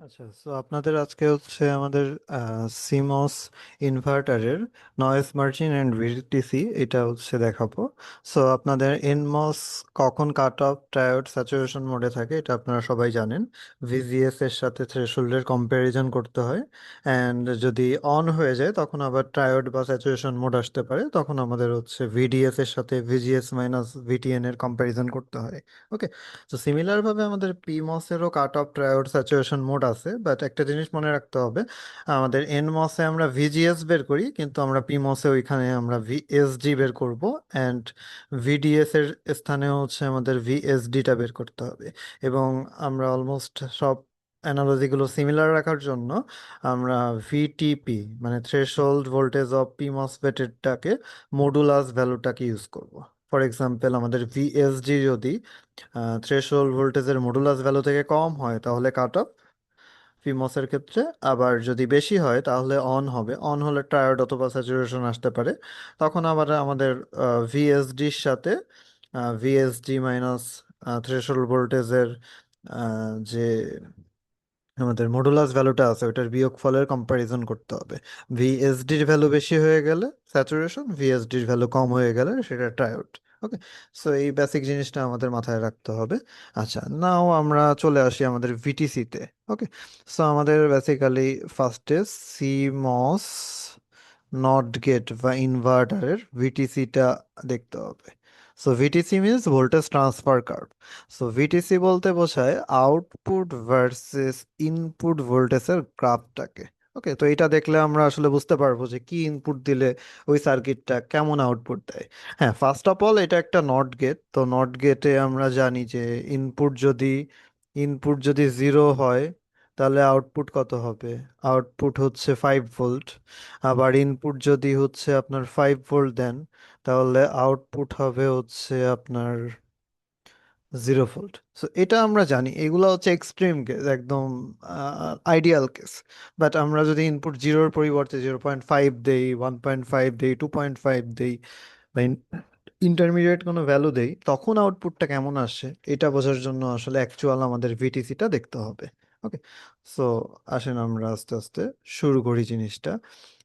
আচ্ছা, সো আপনাদের আজকে হচ্ছে আমাদের সিমস ইনভার্টারের নয়েজ মার্জিন অ্যান্ড ভিটিসি এটা হচ্ছে দেখাবো। সো আপনাদের এনমস কখন কাট অফ ট্রায়োড স্যাচুরেশন মোডে থাকে এটা আপনারা সবাই জানেন। ভিজিএস এর সাথে থ্রেশহোল্ডের কম্প্যারিজন করতে হয়, অ্যান্ড যদি অন হয়ে যায় তখন আবার ট্রায়োড বা স্যাচুরেশন মোড আসতে পারে, তখন আমাদের হচ্ছে ভিডিএস এর সাথে ভিজিএস মাইনাস ভিটিএন এর কম্প্যারিজন করতে হয়। ওকে। তো সিমিলার ভাবে আমাদের পিমস এরও cut off triode saturation mode আছে, বাট একটা জিনিস মনে রাখতে হবে, আমাদের এনমসে আমরা ভিজিএস বের করি কিন্তু আমরা পিমসে ওইখানে আমরা ভিএসডি বের করব, অ্যান্ড ভিডিএস এর স্থানে হচ্ছে আমাদের ভিএসডিটা বের করতে হবে। এবং আমরা অলমোস্ট সব অ্যানালজিগুলো সিমিলার রাখার জন্য আমরা ভিটিপি মানে থ্রেশহোল্ড ভোল্টেজ অফ পিমসফেটেরটাকে মডুলাস ভ্যালুটাকে ইউজ করব। ফর এক্সাম্পল, আমাদের ভিএসডি যদি থ্রেশহোল্ড ভোল্টেজের মডুলাস ভ্যালু থেকে কম হয় তাহলে কাট অফ ফিমসের ক্ষেত্রে, আবার যদি বেশি হয় তাহলে অন হবে, অন হলে ট্রায়োড অথবা স্যাচুরেশন আসতে পারে। তখন আবার আমাদের ভিএসডির সাথে ভিএসডি মাইনাস থ্রেশহোল্ড ভোল্টেজের যে আমাদের মডুলাস ভ্যালুটা আছে ওটার বিয়োগফলের কম্প্যারিজন করতে হবে। ভিএসডির ভ্যালু বেশি হয়ে গেলে স্যাচুরেশন, ভিএসডির ভ্যালু কম হয়ে গেলে সেটা ট্রায়োড। ওকে। সো এই বেসিক জিনিসটা আমাদের মাথায় রাখতে হবে। আচ্ছা, নাও আমরা চলে আসি আমাদের ভিটিসিতে। ওকে। সো আমাদের বেসিক্যালি ফার্স্টে সিমস নট গেট বা ইনভার্টারের ভিটিসিটা দেখতে হবে। So VTC means voltage transfer curve. So VTC বলতে বোঝায় আউটপুট ভার্সেস ইনপুট ভোল্টেজের গ্রাফটাকে। ওকে, তো এটা দেখলে আমরা আসলে বুঝতে পারবো যে কি ইনপুট দিলে ওই সার্কিটটা কেমন আউটপুট দেয়। হ্যাঁ, ফার্স্ট অফ অল এটা একটা নট গেট, তো নট গেটে আমরা জানি যে ইনপুট যদি ইনপুট যদি 0 হয় তাহলে আউটপুট কত হবে? আউটপুট হচ্ছে 5 ভোল্ট। আবার ইনপুট যদি হচ্ছে আপনার 5 ভোল্ট দেন তাহলে আউটপুট হবে হচ্ছে আপনার 0 ভোল্ট। সো এটা আমরা জানি, এগুলো হচ্ছে এক্সট্রিম কেস, একদম আইডিয়াল কেস। বাট আমরা যদি ইনপুট জিরোর পরিবর্তে 0.5 দেই, 1.5 দেই, 2.5 দেই, বা ইন্টারমিডিয়েট কোনো ভ্যালু দেই, তখন আউটপুটটা কেমন আসে এটা বোঝার জন্য আসলে অ্যাকচুয়াল আমাদের ভিটিসিটা দেখতে হবে। ওকে। সো আসেন আমরা আস্তে আস্তে শুরু করি জিনিসটা।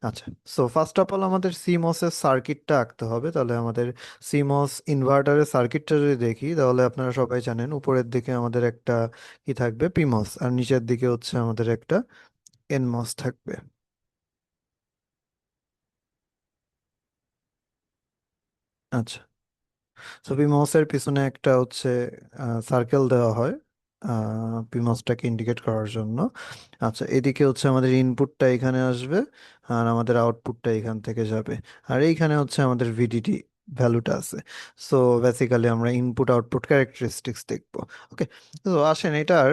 আচ্ছা, সো ফার্স্ট অফ অল আমাদের সিমস এর সার্কিটটা আঁকতে হবে। তাহলে আমাদের সিমস ইনভার্টারের সার্কিটটা যদি দেখি তাহলে আপনারা সবাই জানেন উপরের দিকে আমাদের একটা কি থাকবে? পিমস, আর নিচের দিকে হচ্ছে আমাদের একটা এনমস থাকবে। আচ্ছা, ছবি মাউসের পিছনে একটা হচ্ছে সার্কেল দেওয়া হয় পিমসটাকে ইন্ডিকেট করার জন্য। আচ্ছা, এদিকে হচ্ছে আমাদের ইনপুটটা এখানে আসবে, আর আমাদের আউটপুটটা এখান থেকে যাবে, আর এইখানে হচ্ছে আমাদের ভিডিডি ভ্যালুটা আছে। সো বেসিক্যালি আমরা ইনপুট আউটপুট ক্যারেক্টারিস্টিক্স দেখবো। ওকে। তো আসেন এটার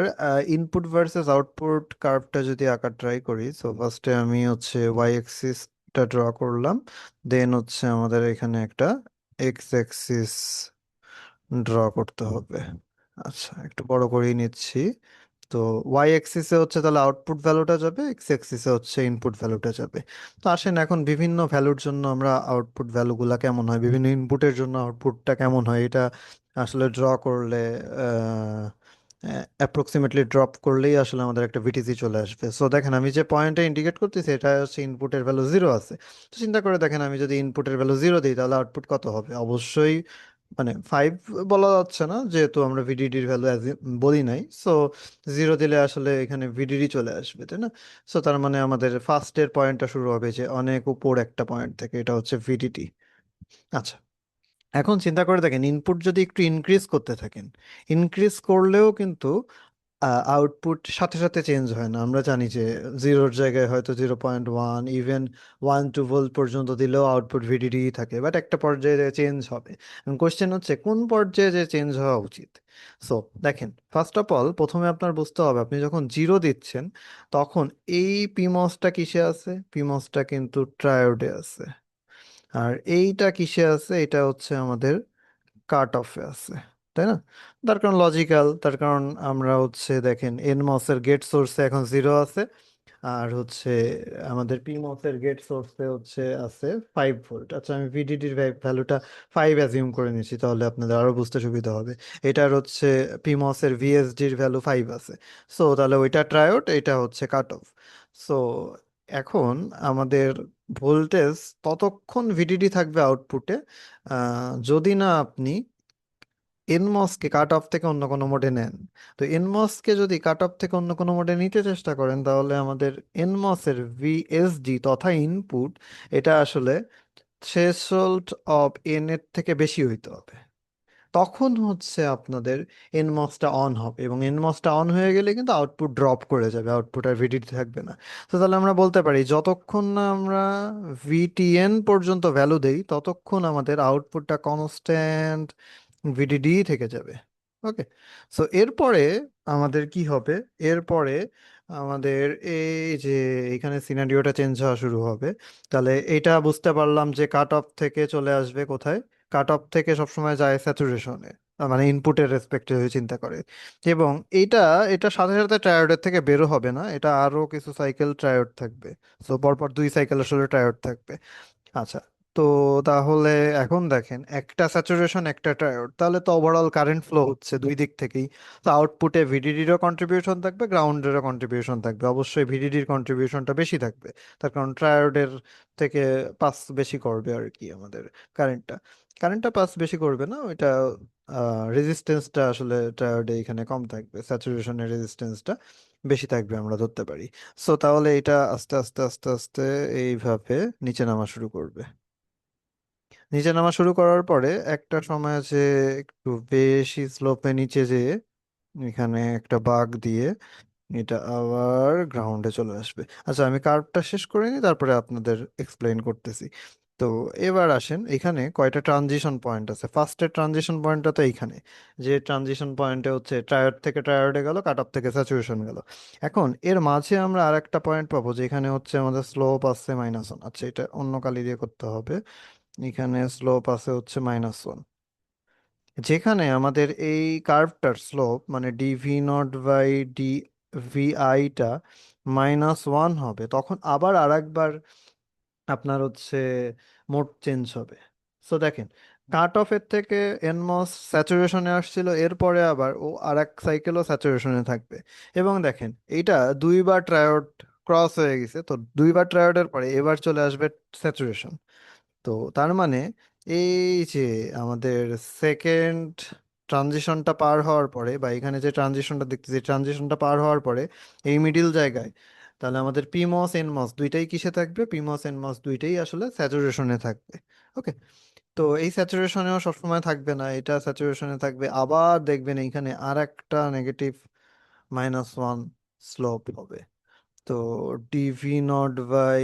ইনপুট ভার্সেস আউটপুট কার্ভটা যদি আঁকা ট্রাই করি। সো ফার্স্টে আমি হচ্ছে ওয়াই অ্যাক্সিসটা ড্র করলাম, দেন হচ্ছে আমাদের এখানে একটা এক্স অ্যাক্সিস ড্র করতে হবে। আচ্ছা, একটু বড় করেই নিচ্ছি। তো ওয়াই অ্যাক্সিসে হচ্ছে তাহলে আউটপুট ভ্যালুটা যাবে, এক্স অ্যাক্সিসে হচ্ছে ইনপুট ভ্যালুটা যাবে। তো আসেন এখন বিভিন্ন ভ্যালুর জন্য আমরা আউটপুট ভ্যালুগুলা কেমন হয়, বিভিন্ন ইনপুটের জন্য আউটপুটটা কেমন হয় এটা আসলে ড্র করলে, অ্যাপ্রক্সিমেটলি ড্রপ করলেই আসলে আমাদের একটা ভিটিসি চলে আসবে। সো দেখেন আমি যে পয়েন্টটা ইন্ডিকেট করতেছি এটা হচ্ছে ইনপুটের ভ্যালু 0 আছে। তো চিন্তা করে দেখেন আমি যদি ইনপুটের ভ্যালু 0 দিই তাহলে আউটপুট কত হবে? অবশ্যই মানে 5 বলা যাচ্ছে না যেহেতু আমরা ভিডিডির ভ্যালু বলি নাই। সো 0 দিলে আসলে এখানে ভিডিডি চলে আসবে, তাই না? সো তার মানে আমাদের ফার্স্টের পয়েন্টটা শুরু হবে যে অনেক উপর একটা পয়েন্ট থেকে, এটা হচ্ছে ভিডিডি। আচ্ছা, এখন চিন্তা করে দেখেন ইনপুট যদি একটু ইনক্রিজ করতে থাকেন, ইনক্রিজ করলেও কিন্তু আউটপুট সাথে সাথে চেঞ্জ হয় না। আমরা জানি যে 0-র জায়গায় হয়তো 0.1, ইভেন 1-2 ভোল্ট পর্যন্ত দিলেও আউটপুট ভিডিডি থাকে, বাট একটা পর্যায়ে চেঞ্জ হবে। কোশ্চেন হচ্ছে কোন পর্যায়ে যে চেঞ্জ হওয়া উচিত। সো দেখেন, ফার্স্ট অফ অল প্রথমে আপনার বুঝতে হবে আপনি যখন 0 দিচ্ছেন তখন এই পিমসটা কিসে আছে? পিমসটা কিন্তু ট্রায়োডে আছে। আর এইটা কিসে আছে? এটা হচ্ছে আমাদের কাট অফে আছে, তাই না? তার কারণ লজিক্যাল, তার কারণ আমরা হচ্ছে দেখেন এনমস এর গেট সোর্সে এখন 0 আছে, আর হচ্ছে আমাদের পিমস এর গেট সোর্সে হচ্ছে আছে 5 ভোল্ট। আচ্ছা, আমি ভিডিডির ভ্যালুটা 5 অ্যাজিউম করে নিচ্ছি, তাহলে আপনাদের আরো বুঝতে সুবিধা হবে। এটার হচ্ছে পিমস এর ভিএসডির ভ্যালু 5 আছে। সো তাহলে ওইটা ট্রায়োড, এটা হচ্ছে কাট অফ। সো এখন আমাদের ভোল্টেজ ততক্ষণ ভিডিডি থাকবে আউটপুটে, যদি না আপনি এনমসকে কাট অফ থেকে অন্য কোনো মোডে নেন। তো এনমসকে যদি কাট অফ থেকে অন্য কোনো মোডে নিতে চেষ্টা করেন, তাহলে আমাদের এনমসের ভিএসডি তথা ইনপুট, এটা আসলে থ্রেশহোল্ড অফ এন এর থেকে বেশি হইতে হবে। তখন হচ্ছে আপনাদের এনমসটা অন হবে, এবং এনমসটা অন হয়ে গেলে কিন্তু আউটপুট ড্রপ করে যাবে, আউটপুট আর ভিডিডি থাকবে না। তো তাহলে আমরা বলতে পারি যতক্ষণ না আমরা ভিটিএন পর্যন্ত ভ্যালু দেই, ততক্ষণ আমাদের আউটপুটটা কনস্ট্যান্ট ভিডিডি থেকে যাবে। ওকে। সো এরপরে আমাদের কি হবে? এরপরে আমাদের এই যে এখানে সিনারিওটা চেঞ্জ হওয়া শুরু হবে। তাহলে এটা বুঝতে পারলাম যে কাট অফ থেকে চলে আসবে কোথায়? কাট অফ থেকে সবসময় যায় স্যাচুরেশনে, মানে ইনপুটের রেসপেক্টে চিন্তা করে। এবং এটা এটা সাথে সাথে ট্রায়োডের থেকে বেরো হবে না, এটা আরো কিছু সাইকেল ট্রায়োড থাকবে। সো পরপর 2 সাইকেল আসলে ট্রায়োড থাকবে। আচ্ছা, তো তাহলে এখন দেখেন, একটা স্যাচুরেশন একটা ট্রায়োড, তাহলে তো ওভারঅল কারেন্ট ফ্লো হচ্ছে দুই দিক থেকেই। তো আউটপুটে ভিডিডিরও কন্ট্রিবিউশন থাকবে, গ্রাউন্ডেরও কন্ট্রিবিউশন থাকবে। অবশ্যই ভিডিডির কন্ট্রিবিউশনটা বেশি থাকবে, তার কারণ ট্রায়োডের থেকে পাস বেশি করবে আর কি আমাদের কারেন্টটা। কারেন্টটা পাস বেশি করবে না, ওইটা রেজিস্ট্যান্সটা আসলে ট্রায়োডে এখানে কম থাকবে, স্যাচুরেশনের রেজিস্ট্যান্সটা বেশি থাকবে আমরা ধরতে পারি। সো তাহলে এটা আস্তে আস্তে আস্তে আস্তে এইভাবে নিচে নামা শুরু করবে। নিচে নামা শুরু করার পরে একটা সময় আছে একটু বেশি স্লোপে নিচে যেয়ে এখানে একটা বাঁক দিয়ে এটা আবার গ্রাউন্ডে চলে আসবে। আচ্ছা, আমি কার্ভটা শেষ করে নিই, তারপরে আপনাদের এক্সপ্লেইন করতেছি। তো এবার আসেন, এখানে কয়টা ট্রানজিশন পয়েন্ট আছে। ফার্স্টের ট্রানজিশন পয়েন্টটা তো এইখানে, যে ট্রানজিশন পয়েন্টে হচ্ছে ট্রায়োড থেকে ট্রায়োডে গেল, কাট অফ থেকে স্যাচুরেশন গেল। এখন এর মাঝে আমরা আর একটা পয়েন্ট পাবো, যে এখানে হচ্ছে আমাদের স্লোপ আছে -1। আচ্ছা, এটা অন্য কালি দিয়ে করতে হবে। এখানে স্লোপ আছে হচ্ছে -1, যেখানে আমাদের এই কার্ভটার স্লোপ মানে ডিভি নট বাই ডি ভিআইটা -1 হবে, তখন আবার আরেকবার আপনার হচ্ছে মোড চেঞ্জ হবে। সো দেখেন, কাট অফের থেকে এনমস স্যাচুরেশনে আসছিল, এরপরে আবার ও আর এক সাইকেলও স্যাচুরেশনে থাকবে। এবং দেখেন, এইটা দুইবার ট্রায়োড ক্রস হয়ে গেছে, তো দুইবার ট্রায়োডের পরে এবার চলে আসবে স্যাচুরেশন। তো তার মানে এই যে আমাদের সেকেন্ড ট্রানজিশনটা পার হওয়ার পরে, বা এখানে যে ট্রানজিশনটা দেখতেছি, ট্রানজিশনটা পার হওয়ার পরে এই মিডিল জায়গায়, তাহলে আমাদের পিমস এনমস দুইটাই কিসে থাকবে? পিমস এনমস দুইটাই আসলে স্যাচুরেশনে থাকবে। ওকে। তো এই স্যাচুরেশনেও সবসময় থাকবে না, এটা স্যাচুরেশনে থাকবে, আবার দেখবেন এইখানে আর একটা নেগেটিভ -1 স্লোপ হবে। তো ডিভি নট বাই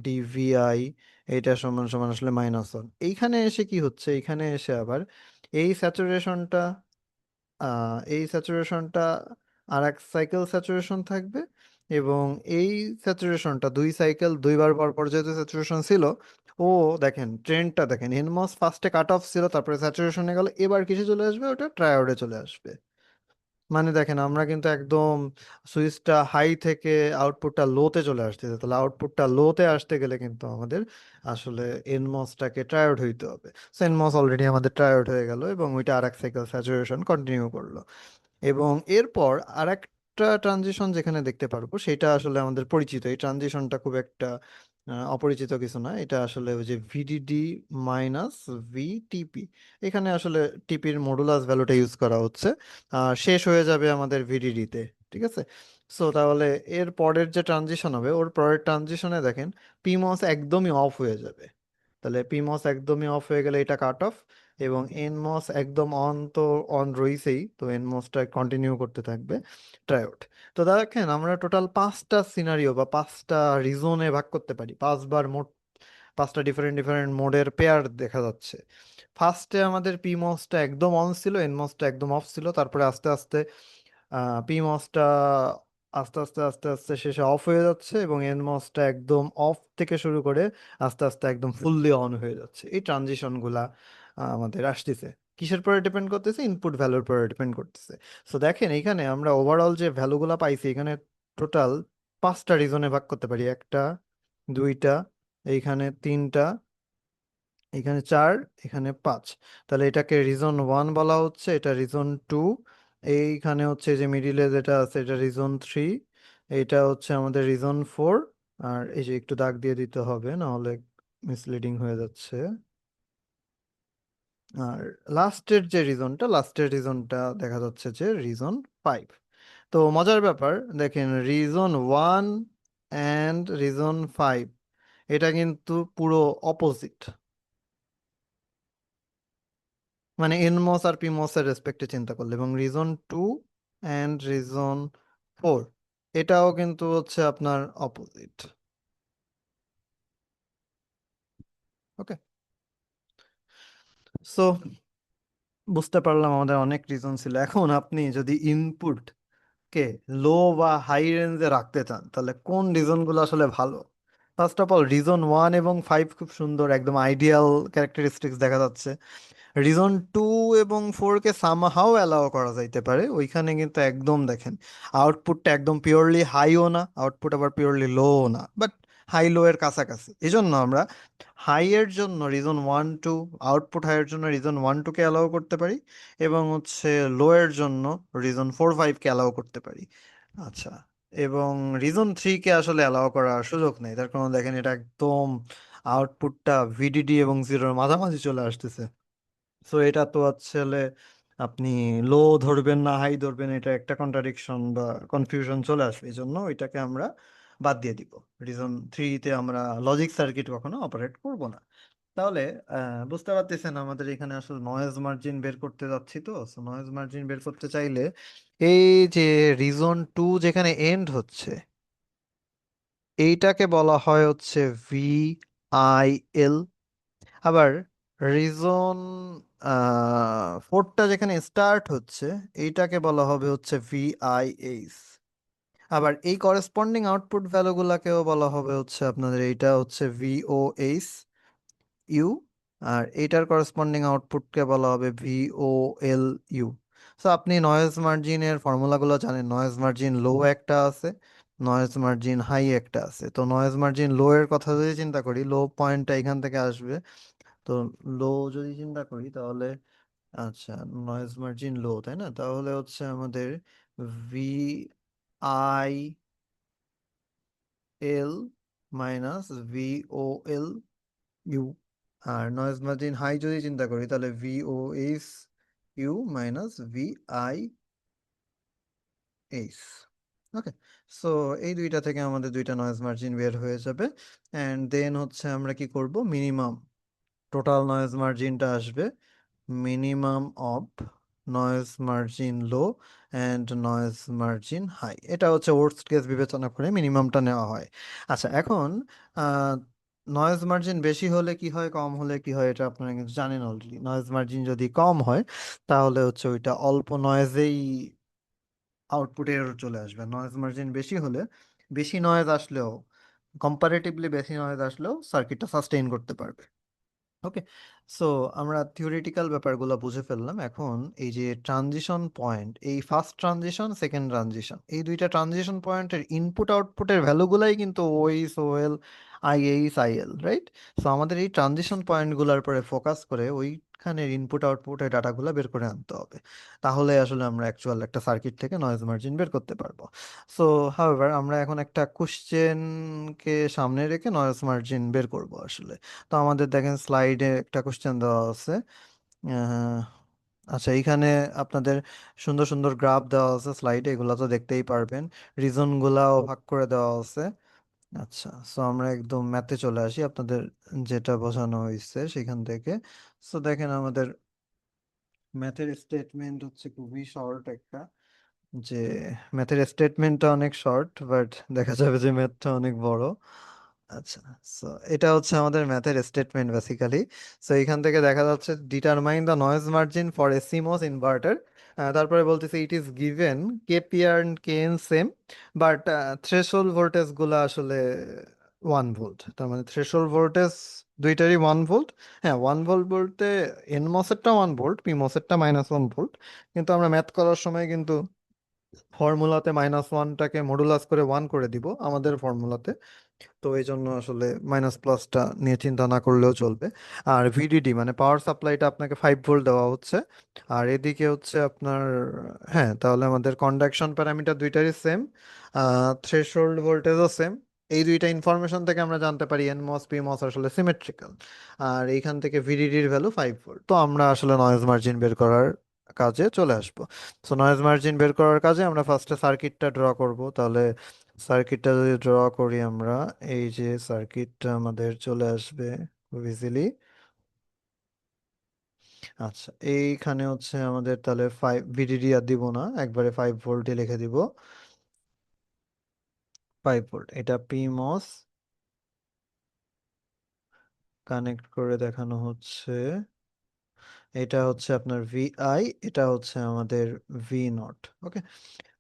ডিভিআই, এটা সমান সমান আসলে -1। এইখানে এসে কি হচ্ছে? এইখানে এসে আবার এই স্যাচুরেশনটা, এই স্যাচুরেশনটা আর এক সাইকেল স্যাচুরেশন থাকবে। এবং এই স্যাচুরেশনটা 2 সাইকেল, দুইবার পর পর যেহেতু স্যাচুরেশন ছিল, ও দেখেন ট্রেন্ডটা দেখেন, এনমস ফার্স্টে কাট অফ ছিল, তারপরে স্যাচুরেশনে গেল, এবার কিসে চলে আসবে? ওটা ট্রায়োডে চলে আসবে। মানে দেখেন, আমরা কিন্তু একদম সুইচটা হাই থেকে আউটপুটটা লোতে চলে আসতেছে, তাহলে আউটপুটটা লোতে আসতে গেলে কিন্তু আমাদের আসলে এনমসটাকে ট্রায়োড হইতে হবে। সো এনমস অলরেডি আমাদের ট্রায়োড হয়ে গেল, এবং ওইটা আর এক সাইকেল স্যাচুরেশন কন্টিনিউ করলো। এবং এরপর আরেকটা ট্রানজিশন যেখানে দেখতে পারবো, সেটা আসলে আমাদের পরিচিত। এই ট্রানজিশনটা খুব একটা অপরিচিত কিছু না, এটা আসলে ওই যে ভিডিডি মাইনাস ভিটিপি। এখানে আসলে টিপির মডুলাস ভ্যালুটা ইউজ করা হচ্ছে, শেষ হয়ে যাবে আমাদের ভিডিডিতে। ঠিক আছে। সো তাহলে এর পরের যে ট্রানজিশন হবে, ওর পরের ট্রানজিশনে দেখেন পিমস একদমই অফ হয়ে যাবে। তাহলে পিমস একদমই অফ হয়ে গেলে এটা কাট অফ, এবং এনমস একদম অন, তো অন রইছেই, তো এনমসটা কন্টিনিউ করতে থাকবে ট্রায়োড। তো দেখেন, আমরা টোটাল 5টা সিনারিও বা 5টা রিজনে ভাগ করতে পারি, 5বার মোট, 5টা ডিফারেন্ট ডিফারেন্ট মোডের পেয়ার দেখা যাচ্ছে। ফার্স্টে আমাদের পিমসটা একদম অন ছিল, এনমসটা একদম অফ ছিল, তারপরে আস্তে আস্তে পিমসটা আস্তে আস্তে আস্তে আস্তে শেষে অফ হয়ে যাচ্ছে, এবং এনমসটা একদম অফ থেকে শুরু করে আস্তে আস্তে একদম ফুললি অন হয়ে যাচ্ছে। এই ট্রানজিশন গুলা আমাদের আসতেছে কিসের পরে ডিপেন্ড করতেছে? ইনপুট ভ্যালুর পরে ডিপেন্ড করতেছে। সো দেখেন, এখানে আমরা ওভারঅল যে ভ্যালুগুলা পাইছি, এখানে টোটাল পাঁচটা রিজনে ভাগ করতে পারি, একটা, দুইটা, এইখানে তিনটা, এখানে চার, এখানে পাঁচ। তাহলে এটাকে রিজন ওয়ান বলা হচ্ছে, এটা রিজন টু, এইখানে হচ্ছে যে মিডিলে যেটা আছে এটা রিজন থ্রি, এইটা হচ্ছে আমাদের রিজন ফোর। আর এই যে একটু দাগ দিয়ে দিতে হবে, না হলে মিসলিডিং হয়ে যাচ্ছে। আর লাস্টের রিজনটা দেখা যাচ্ছে যে রিজন ফাইভ। তো মজার ব্যাপার দেখেন, reason one and reason five এটা কিন্তু পুরো অপোজিট, মানে এনমস আর পিমস এর রেসপেক্টে চিন্তা করলে, এবং reason to and reason four এটাও কিন্তু হচ্ছে আপনার অপোজিট। ওকে, সো বুঝতে পারলাম আমাদের অনেক রিজন ছিল। এখন আপনি যদি ইনপুট কে লো বা হাই রেঞ্জে রাখতে চান তাহলে কোন রিজনগুলো আসলে ভালো? First of all reason one এবং ফাইভ খুব সুন্দর, একদম আইডিয়াল ক্যারেক্টারিস্টিক্স দেখা যাচ্ছে। রিজন টু এবং ফোরকে সামহাও অ্যালাউ করা যাইতে পারে, ওইখানে কিন্তু একদম দেখেন আউটপুটটা একদম পিওরলি হাইও না, আউটপুট আবার পিওরলি লোও না, বাট হাই লো এর কাছাকাছি। এই জন্য আমরা হাই এর জন্য reason one two, output high এর জন্য রিজন ওয়ান টুকে অ্যালাউ করতে পারি, এবং হচ্ছে লো এর জন্য রিজন ফোর ফাইভকে অ্যালাউ করতে পারি। আচ্ছা, এবং রিজন থ্রিকে আসলে অ্যালাউ করার সুযোগ নেই, তার কারণ দেখেন এটা একদম আউটপুটটা ভিডিডি এবং জিরোর মাঝামাঝি চলে আসতেছে। সো এটা তো আসলে আপনি লো ধরবেন না হাই ধরবেন, এটা একটা কন্ট্রাডিকশন বা কনফিউশন চলে আসবে, এই জন্য এটাকে আমরা বাদ দিয়ে দিব। রিজন থ্রিতে আমরা লজিক সার্কিট কখনো অপারেট করব না। তাহলে বুঝতে পারতেছেন আমাদের এখানে আসলে নয়েজ মার্জিন বের করতে যাচ্ছি। তো নয়েজ মার্জিন বের করতে চাইলে এই যে রিজন টু যেখানে এন্ড হচ্ছে এইটাকে বলা হয় হচ্ছে ভি আই এল। আবার রিজন ফোরটা যেখানে স্টার্ট হচ্ছে এইটাকে বলা হবে হচ্ছে ভিআইএস। আবার এই করেসপন্ডিং আউটপুট ভ্যালুগুলাকেও বলা হবে হচ্ছে আপনাদের, এইটা হচ্ছে ভিওএইচ ইউ, আর এইটার করেসপন্ডিং আউটপুটকে বলা হবে ভিওএল ইউ। সো আপনি নয়েজ মার্জিনের ফর্মুলাগুলো জানেন, নয়েজ মার্জিন লো একটা আছে, নয়েজ মার্জিন হাই একটা আছে। তো নয়েজ মার্জিন লো এর কথা যদি চিন্তা করি, লো পয়েন্টটা এখান থেকে আসবে। তো লো যদি চিন্তা করি তাহলে, আচ্ছা, নয়েজ মার্জিন লো তাই না, তাহলে হচ্ছে আমাদের V I L minus V O L U. আর নয়েজ মার্জিন হাই যদি চিন্তা করি তাহলে V O H U minus V I H. Okay, so এই দুইটা থেকে আমাদের দুইটা নয়েজ মার্জিন বের হয়ে যাবে। অ্যান্ড দেন হচ্ছে আমরা কি করব, মিনিমাম টোটাল নয়েজ মার্জিনটা আসবে minimum of noise margin low and noise margin high. এটা হচ্ছে ওর্স্ট কেস বিবেচনা করে মিনিমামটা নেওয়া হয়। আচ্ছা, এখন নয়েজ মার্জিন বেশি হলে কি হয়, কম হলে কি হয়, এটা আপনারা কিন্তু জানেন অলরেডি। নয়েজ মার্জিন যদি কম হয় তাহলে হচ্ছে ওইটা অল্প নয়েজেই আউটপুটে এরর চলে আসবে। নয়েজ মার্জিন বেশি হলে, বেশি নয়েজ আসলেও, কম্পারেটিভলি বেশি নয়েজ আসলেও সার্কিটটা সাস্টেইন করতে পারবে। ওকে, সো আমরা থিওরিটিক্যাল ব্যাপারগুলো বুঝে ফেললাম। এখন এই যে ট্রানজিশন পয়েন্ট, এই ফার্স্ট ট্রানজিশন সেকেন্ড ট্রানজিশন, এই দুইটা ট্রানজিশন পয়েন্টের ইনপুট আউটপুটের ভ্যালুগুলাই কিন্তু OH OL IH IL, right? So আমাদের এই ট্রানজিশন পয়েন্টগুলোর পরে ফোকাস করে ওইখানের ইনপুট আউটপুটের ডাটাগুলো বের করে আনতে হবে। তাহলে আসলে আমরা অ্যাকচুয়াল একটা সার্কিট থেকে নয়েজ মার্জিন বের করতে পারবো। সো হাউএভার আমরা এখন একটা কোশ্চেনকে সামনে রেখে নয়েজ মার্জিন বের করব আসলে। তো আমাদের দেখেন স্লাইডে একটা কোশ্চেন দেওয়া আছে। আহ, আচ্ছা, এইখানে আপনাদের সুন্দর সুন্দর গ্রাফ দেওয়া আছে স্লাইডে, এগুলো তো দেখতেই পারবেন। রিজন গুলাও ভাগ করে দেওয়া আছে। আচ্ছা, সো আমরা একদম ম্যাথে চলে আসি, আপনাদের যেটা বোঝানো হয়েছে সেখান থেকে। সো দেখেন আমাদের ম্যাথের স্টেটমেন্ট হচ্ছে খুবই শর্ট একটা, যে ম্যাথের স্টেটমেন্টটা অনেক শর্ট বাট দেখা যাবে যে ম্যাথটা অনেক বড়। আচ্ছা, সো এটা হচ্ছে আমাদের ম্যাথের স্টেটমেন্ট বেসিক্যালি। সো এখান থেকে দেখা যাচ্ছে determine the noise margin for a CMOS inverter. তারপরে বলতেছে it is given K P আর K N same, but threshold voltage গুলো আসলে 1 ভোল্ট। তার মানে থ্রেশহোল্ড ভোল্টেজ দুইটারই 1 ভোল্ট। হ্যাঁ, 1 ভোল্ট বলতে এন মসেরটা 1 ভোল্ট, পি মসেরটা -1 ভোল্ট। কিন্তু আমরা ম্যাথ করার সময় কিন্তু ফর্মুলাতে -1টাকে মডুলাস করে 1 করে দিব আমাদের ফর্মুলাতে। তো এই জন্য আসলে মাইনাস প্লাসটা নিয়ে চিন্তা না করলেও চলবে। আর ভিডিডি মানে পাওয়ার সাপ্লাইটা আপনাকে 5 ভোল্ট দেওয়া হচ্ছে। আর এদিকে হচ্ছে আপনার, হ্যাঁ, তাহলে আমাদের কন্ডাকশন প্যারামিটার দুইটারই সেম, থ্রেশহোল্ড ভোল্টেজও সেম। এই দুইটা ইনফরমেশন থেকে আমরা জানতে পারি এনমস পিমস আসলে সিমেট্রিক্যাল। আর এইখান থেকে ভিডিডির ভ্যালু 5 ভোল্ট। তো আমরা আসলে নয়েজ মার্জিন বের করার কাজে চলে আসবো। সো নয়েজ মার্জিন বের করার কাজে আমরা ফার্স্টে সার্কিটটা ড্র করব। তাহলে সার্কিটটা যদি ড্র করি আমরা, এই যে সার্কিটটা আমাদের চলে আসবে খুব ইজিলি। আচ্ছা, এইখানে হচ্ছে আমাদের তাহলে 5 ভিডিডি আর দিব না, একবারে 5 ভোল্টই লিখে দিব। 5 ভোল্ট, এটা পিমস কানেক্ট করে দেখানো হচ্ছে। এটা হচ্ছে আপনার ভিআই, এটা হচ্ছে আমাদের ভি নট। ওকে।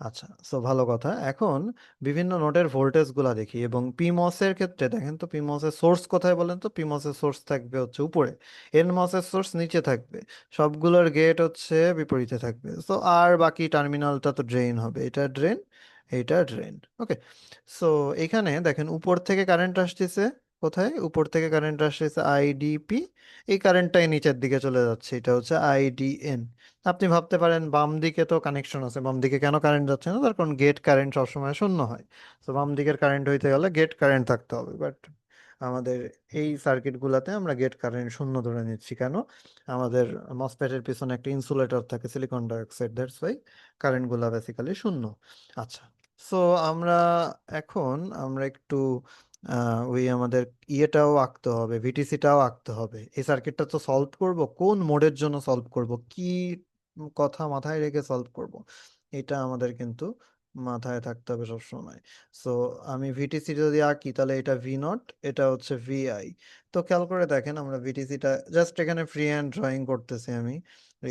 আচ্ছা, সো ভালো কথা। এখন বিভিন্ন নোডের ভোল্টেজ গুলা দেখি, এবং পিমস এর ক্ষেত্রে দেখেন তো পিমস এর সোর্স কোথায় বলেন তো? পিমস এর সোর্স থাকবে হচ্ছে উপরে, এনমস এর সোর্স নিচে থাকবে, সবগুলোর গেট হচ্ছে বিপরীতে থাকবে। সো আর বাকি টার্মিনালটা তো ড্রেন হবে, এটা ড্রেন, এটা ড্রেন। ওকে। সো এখানে দেখেন উপর থেকে কারেন্ট আসতেছে, কোথায় উপর থেকে কারেন্ট আসতেছে? আইডিপি। এই কারেন্টটাই নিচের দিকে চলে যাচ্ছে, এটা হচ্ছে আইডিএন। আপনি ভাবতে পারেন বাম দিকে তো কানেকশন আছে, বাম দিকে কেন কারেন্ট যাচ্ছে না? তার কারণ গেট কারেন্ট সবসময় শূন্য হয়। তো বাম দিকের কারেন্ট হইতে গেলে গেট কারেন্ট থাকতে হবে, বাট আমাদের এই সার্কিট গুলাতে আমরা গেট কারেন্ট শূন্য ধরে নিচ্ছি। কেন? আমাদের মসফেটের পিছনে একটা ইনসুলেটর থাকে silicon dioxide, that's why current গুলা বেসিক্যালি শূন্য। আচ্ছা, সো আমরা এখন আমরা একটু ওই আমাদের ইয়েটাও আঁকতে হবে, ভিটিসিটাও আঁকতে হবে। এই সার্কিটটা তো সলভ করব, কোন মোডের জন্য সলভ করব, কি কথা মাথায় রেখে সলভ করব, এটা আমাদের কিন্তু মাথায় থাকতে হবে সব সময়। সো আমি ভিটিসি যদি আঁকি তাহলে এটা ভি নট, এটা হচ্ছে ভিআই। তো খেয়াল করে দেখেন, আমরা ভিটিসিটা জাস্ট এখানে ফ্রি হ্যান্ড ড্রয়িং করতেছি আমি।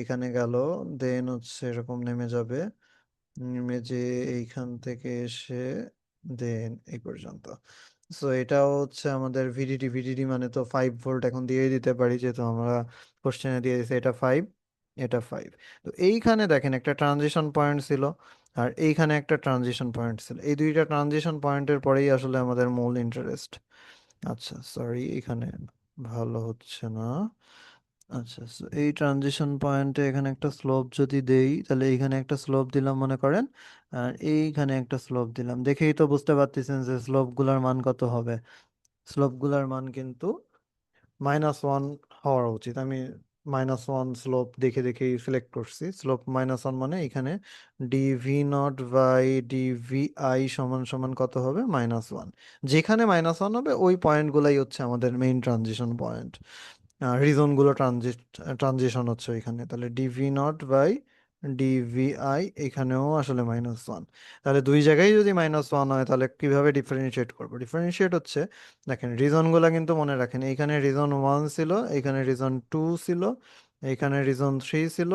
এখানে গেল, দেন হচ্ছে এরকম নেমে যাবে, নেমে যে এইখান থেকে এসে দেন এই পর্যন্ত। সো এটাও হচ্ছে আমাদের ভিডিডি। ভিডিডি মানে তো 5 ভোল্ট এখন দিয়ে দিতে পারি, যেহেতু আমরা কোশ্চেনে দিয়ে দিছি এটা 5, এটা 5। তো এইখানে দেখেন একটা ট্রানজিশন পয়েন্ট ছিল, আর এইখানে একটা ট্রানজিশন পয়েন্ট ছিল। এই দুইটা ট্রানজিশন পয়েন্টের পরেই আসলে আমাদের মূল ইন্টারেস্ট। আচ্ছা, সরি, এখানে ভালো হচ্ছে না। আচ্ছা, so এই ট্রানজিশন পয়েন্টে এখানে একটা স্লোপ যদি দেই, তাহলে এইখানে একটা স্লোপ দিলাম মনে করেন, আর এইখানে একটা স্লোপ দিলাম। দেখেই তো বুঝতে পারতেছেন যে স্লোপ গুলার মান কত হবে। স্লোপ গুলার মান কিন্তু -1 হওয়া উচিত। আমি -1 স্লোপ দেখে দেখেই সিলেক্ট করছি। স্লোপ -1 মানে এখানে ডিভি নট বাই ডিভিআই সমান সমান কত হবে? -1। যেখানে -1 হবে ওই পয়েন্ট গুলাই হচ্ছে আমাদের মেইন ট্রানজিশন পয়েন্ট। রিজন গুলো ট্রানজিশন হচ্ছে এখানে। তাহলে ডিভি নট বাই ডিভিআই এখানেও আসলে -1। তাহলে দুই জায়গায় যদি -1 হয়, তাহলে কিভাবে ডিফারেন্সিয়েট করবো? ডিফারেন্সিয়েট হচ্ছে, দেখেন রিজন গুলা কিন্তু মনে রাখেন, এইখানে রিজন 1 ছিল, এইখানে রিজন 2 ছিল, এইখানে রিজন 3 ছিল,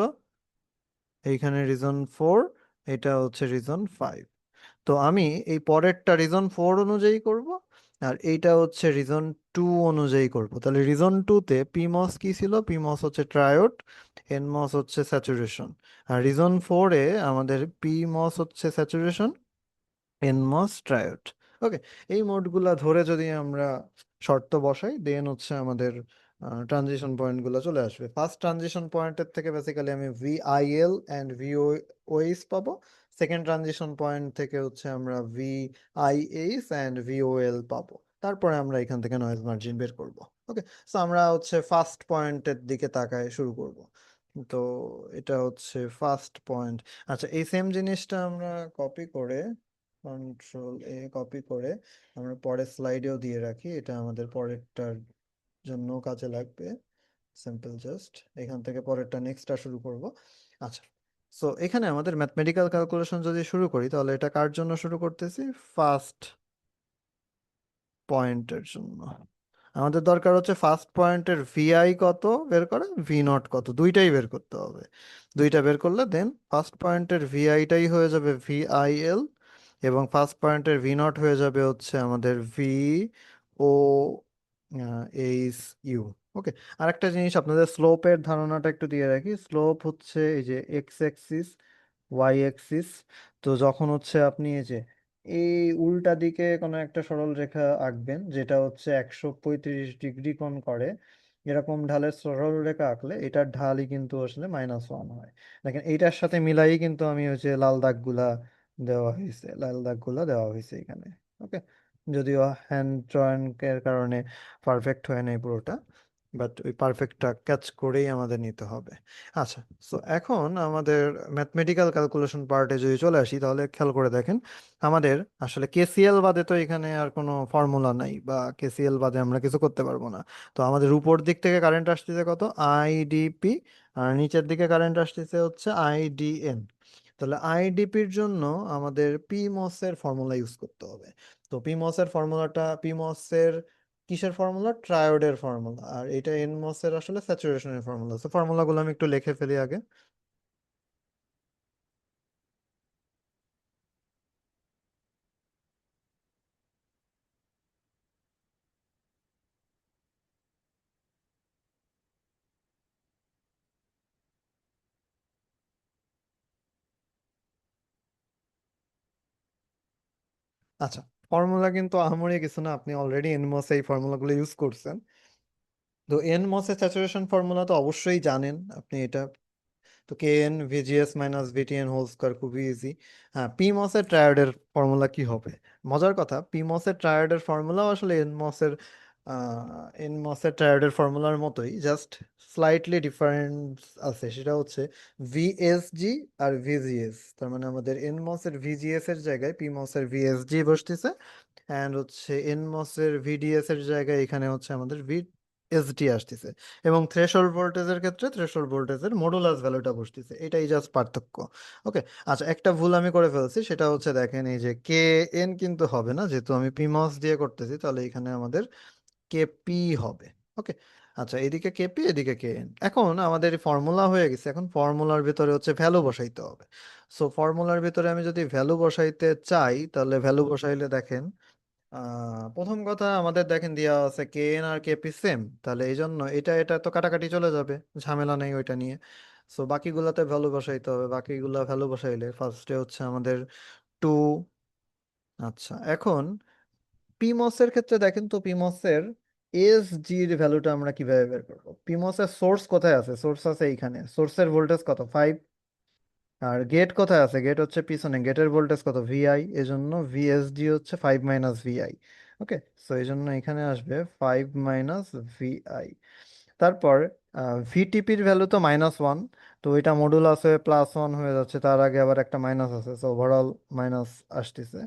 এইখানে রিজন 4, এটা হচ্ছে রিজন 5। তো আমি এই পরেরটা রিজন 4 অনুযায়ী করব, আর এইটা হচ্ছে রিজন 2 অনুযায়ী করব। তাহলে রিজন 2 তে পিমস কি ছিল? পিমস হচ্ছে ট্রায়োড, এনমস হচ্ছে স্যাচুরেশন। আর রিজন 4-এ আমাদের পিমস হচ্ছে স্যাচুরেশন, এনমস ট্রায়োড। ওকে। এই মোডগুলা ধরে যদি আমরা শর্ত বসাই, দেন হচ্ছে আমাদের ট্রানজিশন পয়েন্টগুলো চলে আসবে। ফার্স্ট ট্রানজিশন পয়েন্টের থেকে বেসিক্যালি আমি ভিআইএল অ্যান্ড ভিওএইচ পাবো। সেকেন্ড ট্রানজিশন পয়েন্ট থেকে হচ্ছে আমরা ভিআইএইচ অ্যান্ড ভিওএল পাবো। তারপরে আমরা এখান থেকে নয়েজ মার্জিন বের করব। ওকে। সো আমরা হচ্ছে ফার্স্ট পয়েন্টের দিকে তাকায় শুরু করব। তো এটা হচ্ছে ফার্স্ট পয়েন্ট। আচ্ছা, এই সেম জিনিসটা আমরা কপি করে, কন্ট্রোল কপি করে আমরা পরের স্লাইডেও দিয়ে রাখি, এটা আমাদের পরেরটার জন্য কাজে লাগবে। সিম্পল, জাস্ট এখান থেকে পরেরটা নেক্সটটা শুরু করব। আচ্ছা, সো এখানে আমাদের ম্যাথমেটিক্যাল ক্যালকুলেশন যদি শুরু করি, তাহলে এটা কার জন্য শুরু করতেছি? ফার্স্ট পয়েন্টের জন্য। আমাদের দরকার হচ্ছে ফার্স্ট পয়েন্টের ভিআই কত বের করা, ভি নট কত, দুইটাই বের করতে হবে। দুইটা বের করলে দেন ফার্স্ট পয়েন্টের ভিআইটাই হয়ে যাবে ভিআইএল, এবং ফার্স্ট পয়েন্টের ভি নট হয়ে যাবে হচ্ছে আমাদের ভি ও এইচ ইউ। ওকে। আরেকটা জিনিস আপনাদের স্লোপের ধারণাটা একটু দিয়ে রাখি। স্লোপ হচ্ছে এই যে এক্স অ্যাক্সিস ওয়াই এক্সিস। তো যখন হচ্ছে আপনি এই যে এই উল্টা দিকে কোনো একটা সরল রেখা আঁকবেন যেটা হচ্ছে 135 ডিগ্রি কোণ করে, এরকম ঢালের সরল রেখা আঁকলে এটার ঢালই কিন্তু আসলে -1 হয়। দেখেন এইটার সাথে মিলাই কিন্তু আমি হচ্ছে লাল দাগগুলা দেওয়া হয়েছে এখানে। ওকে, যদিও হ্যান্ড ড্রয়িংয়ের কারণে পারফেক্ট হয় নাই পুরোটা, বাট ওই পারফেক্টটা ক্যাচ করেই আমাদের নিতে হবে। আচ্ছা, সো এখন আমাদের ম্যাথমেটিক্যাল ক্যালকুলেশন পার্টে যদি চলে আসি, তাহলে খেয়াল করে দেখেন আমাদের আসলে কেসিএল বাদে তো এখানে আর কোনো ফর্মুলা নাই, বা কেসিএল বাদে আমরা কিছু করতে পারবো না। তো আমাদের উপর দিক থেকে কারেন্ট আসতেছে কত, আইডিপি, আর নিচের দিকে কারেন্ট আসতেছে হচ্ছে আইডিএন। তাহলে আইডিপির জন্য আমাদের পিমস এর ফর্মুলা ইউজ করতে হবে। তো পিমস এর ফর্মুলাটা, পিমস এর কিসের ফর্মুলা, ট্রায়োডের ফর্মুলা, আর এটা এনমস এর আসলে স্যাচুরেশনের ফর্মুলা। তো ফর্মুলাগুলো আমি একটু লিখে ফেলি আগে। আচ্ছা, ফর্মুলা কিন্তু আহামরি কিছু না, আপনি অলরেডি এনমস এই ফর্মুলাগুলো ইউজ করছেন। তো এনমস এর স্যাচুরেশন ফর্মুলা তো অবশ্যই জানেন আপনি এটা। তো K N VGS minus VTN whole square, খুবই ইজি। হ্যাঁ, পিমস এর ট্রায়োডের ফর্মুলা কি হবে? মজার কথা, পিমস এর ট্রায়োডের ফর্মুলাও আসলে এনমস এর ট্রায়োডের ফর্মুলার মতোই, জাস্ট স্লাইটলি ডিফারেন্স আছে। সেটা হচ্ছে ভিএসজি আর ভিজিএস। তার মানে আমাদের এনমস এর ভিজিএস এর জায়গায় পিমস এর ভিএসজি বসতেছে, অ্যান্ড হচ্ছে এনমস এর ভিডিএস এর জায়গায় এখানে হচ্ছে আমাদের ভিএসডি আসতেছে। এবং থ্রেশহোল্ড ভোল্টেজের ক্ষেত্রে থ্রেশহোল্ড ভোল্টেজের মডুলাস ভ্যালুটা বসতেছে, এটাই জাস্ট পার্থক্য। ওকে। আচ্ছা, একটা ভুল আমি করে ফেলছি, সেটা হচ্ছে দেখেন এই যে কে এন কিন্তু হবে না, যেহেতু আমি পিমস দিয়ে করতেছি, তাহলে এখানে আমাদের কেপি হবে। ওকে। আচ্ছা, এদিকে কেপি, এদিকে কে এন। এখন আমাদের ফর্মুলা হয়ে গেছে, এখন ফর্মুলার ভিতরে হচ্ছে ভ্যালু বসাইতে হবে। সো ফর্মুলার ভিতরে আমি যদি ভ্যালু বসাইতে চাই, তাহলে ভ্যালু বসাইলে দেখেন প্রথম কথা আমাদের দেখেন দেওয়া আছে কে এন আর কেপি সেম, তাহলে এই জন্য এটা এটা তো কাটাকাটি চলে যাবে, ঝামেলা নেই ওইটা নিয়ে। সো বাকিগুলাতে ভ্যালু বসাইতে হবে, বাকিগুলা ভ্যালু বসাইলে ফার্স্টে হচ্ছে আমাদের 2। আচ্ছা, এখন পিমস এর ক্ষেত্রে দেখেন তো পিমস এর এস জির ভ্যালুটা আমরা কিভাবে বের করবো? পিমস এর সোর্স কোথায় আছে? সোর্স আছে এইখানে, সোর্সের ভোল্টেজ কত, 5। আর গেট কোথায় আছে? গেট হচ্ছে পিছনে, গেটের ভোল্টেজ কত, ভিআই। এজন্য ভিএসডি হচ্ছে 5 - ভিআই। ওকে। সো এই জন্য এখানে আসবে 5 - ভিআই। তারপর ভিটিপির ভ্যালু তো -1, তো এটা মডুলাস হয়ে +1 হয়ে যাচ্ছে, তার আগে আবার একটা মাইনাস আছে, সো ওভারঅল মাইনাস আসতেছে।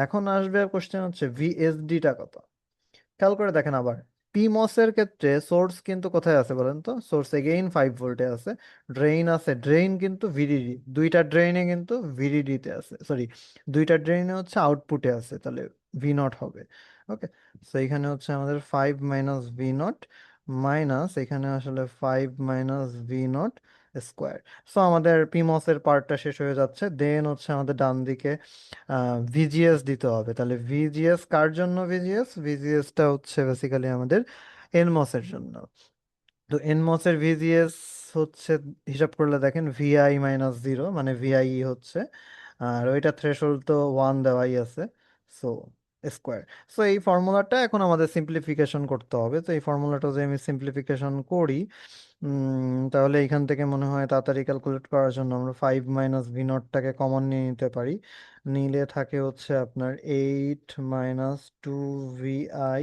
এখন আসবে কোশ্চেন হচ্ছে ভিএসডিটা কত। খেয়াল করে দেখেন আবার, পিমস এর ক্ষেত্রে সোর্স কিন্তু কোথায় আছে বলেন তো? সোর্স এগেইন 5 ভোল্টে আছে। ড্রেইন আছে, ড্রেইন কিন্তু ভিডিডি, দুইটা ড্রেইনে কিন্তু ভিডিডি তে আছে, সরি, দুইটা ড্রেইনে হচ্ছে আউটপুটে আছে, তাহলে ভি নট হবে। ওকে। সো এখানে হচ্ছে আমাদের 5 - ভি নট, মাইনাস এখানে আসলে 5 - ভি নট স্কোয়ার। সো আমাদের পিমস এর পার্টটা শেষ হয়ে যাচ্ছে, দেন হচ্ছে আমাদের ডান দিকে ভিজিএস দিতে হবে। তাহলে ভিজিএস কার জন্য? ভিজিএসটা হচ্ছে বেসিক্যালি আমাদের এনমস এর জন্য। তো এনমস এর ভিজিএস হচ্ছে, হিসাব করলে দেখেন VI - 0, মানে ভিআই হচ্ছে, আর ওইটা থ্রেশহোল্ড তো 1 দেওয়াই আছে, সো স্কোয়ার। সো এই ফর্মুলাটা এখন আমাদের সিম্পলিফিকেশন করতে হবে। তো এই ফর্মুলাটা যদি আমি সিম্পলিফিকেশন করি, তাহলে এখান থেকে মনে হয় তাড়াতাড়ি ক্যালকুলেট করার জন্য আমরা 5 - ভি নটটাকে কমন নিয়ে নিতে পারি। নিলে থাকে হচ্ছে আপনার 8 - 2 VI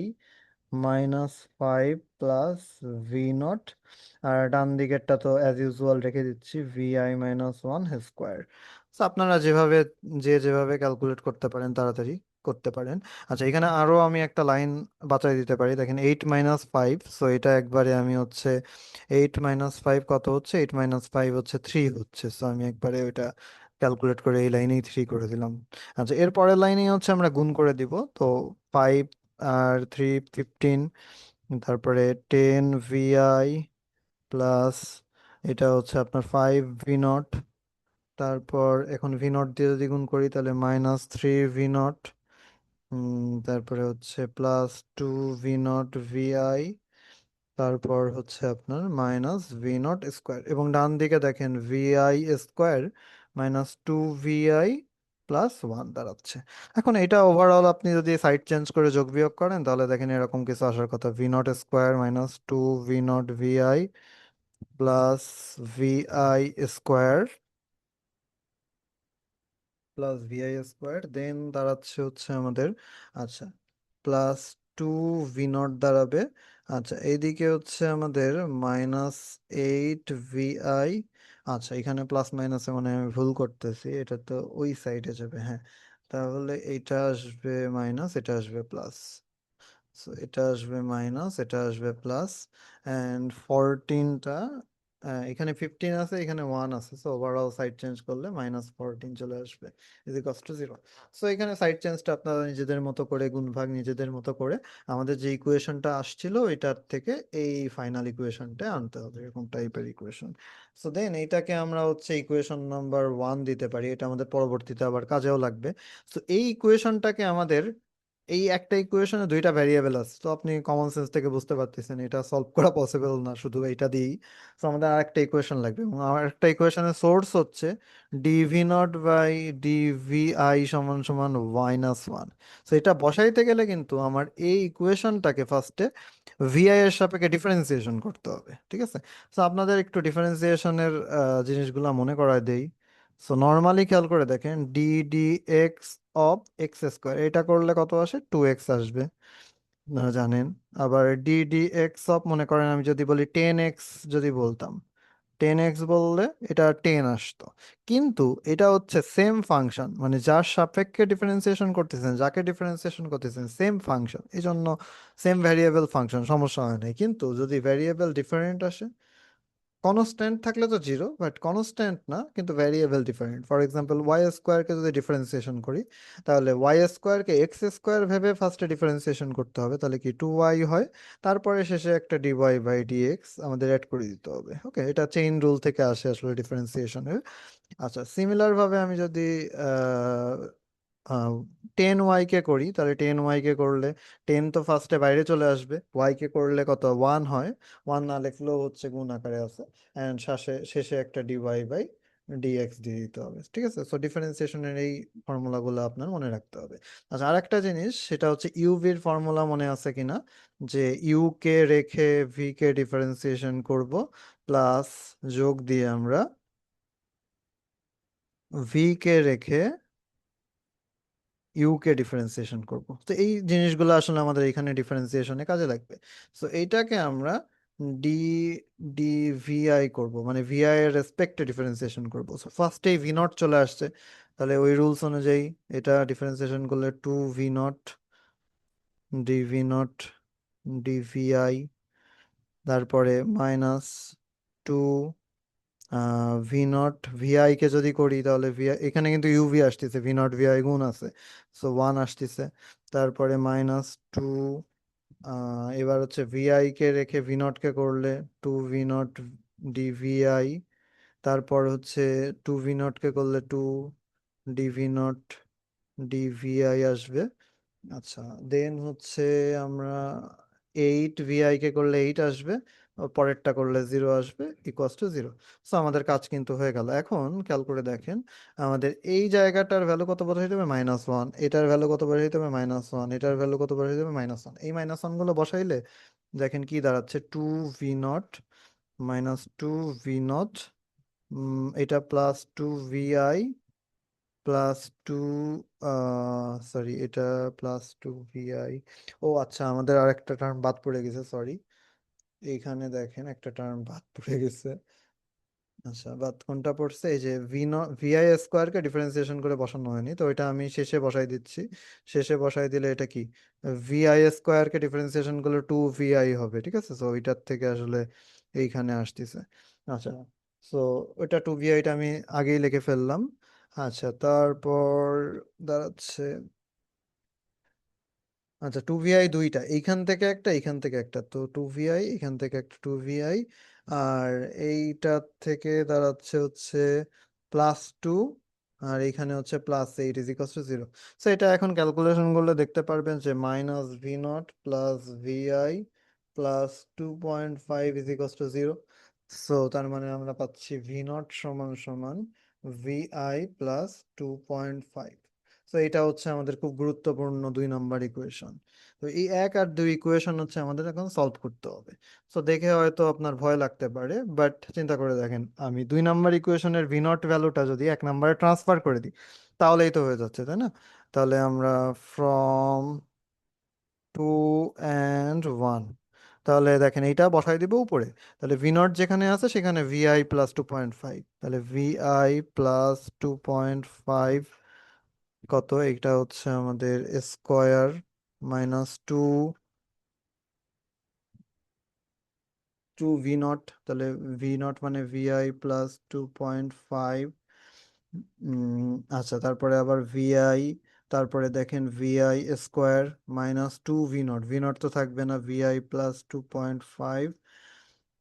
-5 + ভি নট। আর ডান দিকেরটা তো অ্যাজ ইউজুয়াল রেখে দিচ্ছি, VI - 1 স্কোয়ার। আপনারা যেভাবে, যে যেভাবে ক্যালকুলেট করতে পারেন তাড়াতাড়ি করতে পারেন। আচ্ছা, এখানে আরো আমি একটা লাইন বাঁচাই দিতে পারি, দেখেন 8 - 5, সো এটা একবারে আমি হচ্ছে 8 - 5 কত হচ্ছে, 8 - 5 হচ্ছে 3 হচ্ছে, সো আমি একবারে ওইটা ক্যালকুলেট করে এই লাইনেই 3 করে দিলাম। আচ্ছা, এর পরের লাইনেই হচ্ছে আমরা গুণ করে দিব। তো 5 আর 3 15, তারপরে 10 VI প্লাস এটা হচ্ছে আপনার 5 ভি নট। তারপর এখন ভি নট দিয়ে যদি গুণ করি তাহলে -3 ভি নট, তারপরে হচ্ছে +2 ভি নট VI, তারপর হচ্ছে আপনার -ভি নট স্কোয়ার। এবং ডান দিকে দেখেন VI স্কোয়ার -2vi প্লাস 1 দাঁড়াচ্ছে। এখন এটা ওভারঅল আপনি যদি সাইড চেঞ্জ করে যোগ বিয়োগ করেন তাহলে দেখেন এরকম কিছু আসার কথা, v0 square -2v0vi plus vi square then দাঁড়াচ্ছে হচ্ছে আমাদের, আচ্ছা, প্লাস 2v0 দাঁড়াবে। আচ্ছা, এইদিকে হচ্ছে আমাদের -8vi। আচ্ছা, এখানে প্লাস মাইনাসে মানে আমি ভুল করতেছি, এটা তো ওই সাইডে যাবে, হ্যাঁ। তাহলে এটা আসবে মাইনাস, এটা আসবে প্লাস। সো এটা আসবে মাইনাস, এটা আসবে প্লাস, অ্যান্ড 14টা, এখানে 15 আছে, এখানে 1 আছে, সো ওভারঅল সাইড চেঞ্জ করলে -14 চলে আসবে ইজ ইকুয়ালস টু 0। সো এখানে সাইড চেঞ্জটা আপনারা নিজেদের মতো করে, গুণভাগ নিজেদের মতো করে আমাদের যে ইকুয়েশনটা আসছিল এটার থেকে এই ফাইনাল ইকুয়েশনটা আনতে হবে, এরকম টাইপের ইকুয়েশন। সো দেন এইটাকে আমরা হচ্ছে ইকুয়েশন নাম্বার 1 দিতে পারি, এটা আমাদের পরবর্তীতে আবার কাজেও লাগবে। সো এই ইকুয়েশনটাকে আমাদের, এই একটা ইকুয়েশনে দুইটা ভ্যারিয়েবল আছে, তো আপনি কমন সেন্স থেকে বুঝতে পারতেছেন এটা সলভ করা পসিবল না শুধু এটা দিয়েই। তো আমাদের আরেকটা ইকুয়েশন লাগবে, এবং আরেকটা ইকুয়েশনের সোর্স হচ্ছে dv0/dvi সমান সমান -1। তো এটা বসাইতে গেলে কিন্তু আমার এই ইকুয়েশনটাকে ফার্স্টে ভিআই এর সাপেক্ষে ডিফারেন্সিয়েশন করতে হবে, ঠিক আছে? তো আপনাদের একটু ডিফারেন্সিয়েশনের জিনিসগুলো মনে করায় দেই। সো নর্মালি খেয়াল করে দেখেন, D D x of x square, এটা করলে কত আসে, 2x আসবে, আপনারা জানেন। আবার ডি ডি এক্স অফ, মনে করেন আমি যদি বলি 10x, যদি বলতাম 10x বললে এটা 10 আসতো। কিন্তু এটা হচ্ছে সেম ফাংশন, মানে যার সাপেক্ষে ডিফারেন্সিয়েশন করতেছেন, যাকে ডিফারেন্সিয়েশন করতেছেন সেম ফাংশন, এই জন্য সেম ভ্যারিয়েবল ফাংশন, সমস্যা হয় না। কিন্তু যদি ভ্যারিয়েবল ডিফারেন্ট আসে, কনস্ট্যান্ট থাকলে তো জিরো, বাট কনস্ট্যান্ট না কিন্তু variable different, for example Y স্কোয়ারকে যদি ডিফারেন্সিয়েশন করি, তাহলে ওয়াই স্কোয়ারকে এক্স স্কোয়ার ভেবে ফার্স্টে ডিফারেন্সিয়েশন করতে হবে, তাহলে কি 2y হয়, তারপরে শেষে একটা dy/dx আমাদের অ্যাড করে দিতে হবে। ওকে, এটা চেইন রুল থেকে আসে আসলে ডিফারেন্সিয়েশনের। আচ্ছা, সিমিলার ভাবে আমি যদি আহ 10y কে করি, তাহলে 10y কে করলে 10 তো ফার্স্টে বাইরে চলে আসবে, y কে করলে কত 1 হয়, 1 না লিখলেও হচ্ছে গুণ আকারে আছে, এন্ড শেষে শেষে একটা dy/dx দিয়ে দিতে হবে, ঠিক আছে? সো ডিফারেন্সিয়েশনের এই ফর্মুলাগুলো আপনার মনে রাখতে হবে। আচ্ছা, আরেকটা জিনিস, সেটা হচ্ছে ইউভির ফর্মুলা মনে আছে কিনা, যে ইউ কে রেখে ভি কে ডিফারেন্সিয়েশন করব, প্লাস যোগ দিয়ে আমরা ভি কে রেখে ইউ কে ডিফারেন্সিয়েশন করব। তো এই জিনিসগুলো আসলে আমাদের এখানে ডিফারেন্সিয়েশনে কাজে লাগবে। সো এইটাকে আমরা ডি ডি ভিআই করব, মানে ভিআই এর রেসপেক্টে ডিফারেন্সিয়েশন করব। সো ফার্স্টেই ভি নট চলে আসছে, তাহলে ওই রুলস অনুযায়ী এটা ডিফারেন্সিয়েশন করলে 2v0 dv0 dvi, তারপরে -2 ভি নট ভিআই কে যদি করি তাহলে ভিআই, এখানে কিন্তু ইউভি আসতেছে, ভি নট ভিআই গুণ আছে, সো 1 আসতেছে। তারপরে -2, এবার হচ্ছে ভিআই কে রেখে ভি নট কে করলে 2v0 ডিভিআই, তারপর হচ্ছে 2v0 কে করলে 2 dv0 ডিভিআই আসবে। আচ্ছা, দেন হচ্ছে আমরা 8vi কে করলে 8 আসবে, আর পরেরটা করলে 0 আসবে, ইকুয়াস টু 0। সো আমাদের কাজ কিন্তু হয়ে গেল। এখন খেয়াল করে দেখেন, আমাদের এই জায়গাটার ভ্যালু কত বসাইতে হবে, -1, এটার ভ্যালু কত বসাইতে হবে, -1, এটার ভ্যালু কত বসাইতে হবে, -1। এই -1 গুলো বসাইলে দেখেন কি দাঁড়াচ্ছে, 2v0 -2v0, এটা +2vi +2, সরি, এটা +2vi। ও আচ্ছা, আমাদের আরেকটা টার্ম বাদ পড়ে গেছে, সরি, এইখানে দেখেন একটা টার্ম বাদ পড়ে গেছে। আচ্ছা, বাদ কোনটা পড়ছে, এই যে ভিআই স্কোয়ারকে ডিফারেন্সিয়েশন করে বসানো হয়নি, তো এটা আমি শেষে বসাই দিচ্ছি। শেষে বসাই দিলে এটা কি, ভিআই স্কোয়ারকে ডিফারেন্সিয়েশন করলে 2vi হবে, ঠিক আছে? সো ওইটার থেকে আসলে এইখানে আসতেছে। আচ্ছা, সো ওইটা 2viটা আমি আগেই লিখে ফেললাম। আচ্ছা, তারপর দাঁড়াচ্ছে, আচ্ছা, 2vi দুইটা, এইখান থেকে একটা, এইখান থেকে একটা, তো 2vi, এখান থেকে একটা 2vi, আর এইটা থেকে দাঁড়াচ্ছে হচ্ছে +2, আর এইখানে হচ্ছে +8 = 0। সো এটা এখন ক্যালকুলেশন করলে দেখতে পারবেন যে -v0 +vi +2.5 = 0। সো তার মানে আমরা পাচ্ছি v0 সমান সমান ভিআই প্লাস 2.5। তো এটা হচ্ছে আমাদের খুব গুরুত্বপূর্ণ 2 নম্বর ইকুয়েশন। তো এই 1 আর 2 ইকুয়েশন হচ্ছে আমাদের এখন সলভ করতে হবে। তো দেখে হয়তো আপনার ভয় লাগতে পারে, বাট চিন্তা করে দেখেন, আমি 2 নম্বর ইকুয়েশনের ভি নট ভ্যালুটা যদি 1 নম্বরে ট্রান্সফার করে দিই, তাহলেই তো হয়ে যাচ্ছে, তাই না? তাহলে আমরা ফ্রম 2 and 1, তাহলে দেখেন এইটা বসাই দিব উপরে। তাহলে ভি নট যেখানে আছে সেখানে ভিআই প্লাস 2.5, তাহলে ভিআই প্লাস 2.5 কত, এটা হচ্ছে আমাদের square minus two V naught. তাহলে ভি নট মানে ভিআই প্লাস 2.5। আচ্ছা, তারপরে আবার ভিআই, তারপরে দেখেন VI square minus 2 V naught, V naught তো থাকবে না, ভিআই প্লাস 2.5,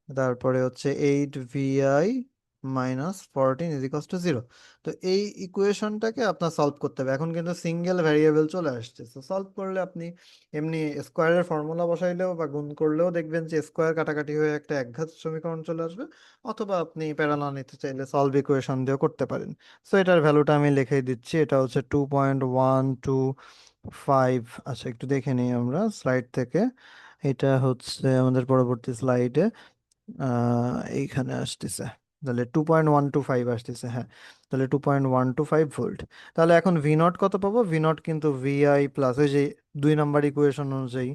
তারপরে হচ্ছে 8 VI মাইনাস 14 = 0। তো এই ইকুয়েশনটাকে আপনার সলভ করতে হবে। এখন কিন্তু সিঙ্গেল ভ্যারিয়েবল চলে আসছে, তো সলভ করলে আপনি এমনি স্কোয়ারের ফর্মুলা বসাইলেও বা গুণ করলেও দেখবেন যে স্কোয়ার কাটাকাটি হয়ে একটা একঘাত সমীকরণ চলে আসবে। অথবা আপনি প্যারা না নিতে চাইলে সলভ ইকুয়েশন দিয়েও করতে পারেন। সো এটার ভ্যালুটা আমি লিখে দিচ্ছি, এটা হচ্ছে 2.125। আচ্ছা, একটু দেখে নিই আমরা স্লাইড থেকে। এটা হচ্ছে আমাদের পরবর্তী স্লাইডে এইখানে আসতেছে। তাহলে 2.125 আসতেছে, হ্যাঁ। তাহলে 2.125 ভোল্ট। তাহলে এখন ভি নট কত পাবো? ভি নট কিন্তু ভিআই প্লাস ওই যে 2 নম্বর ইকুয়েশন অনুযায়ী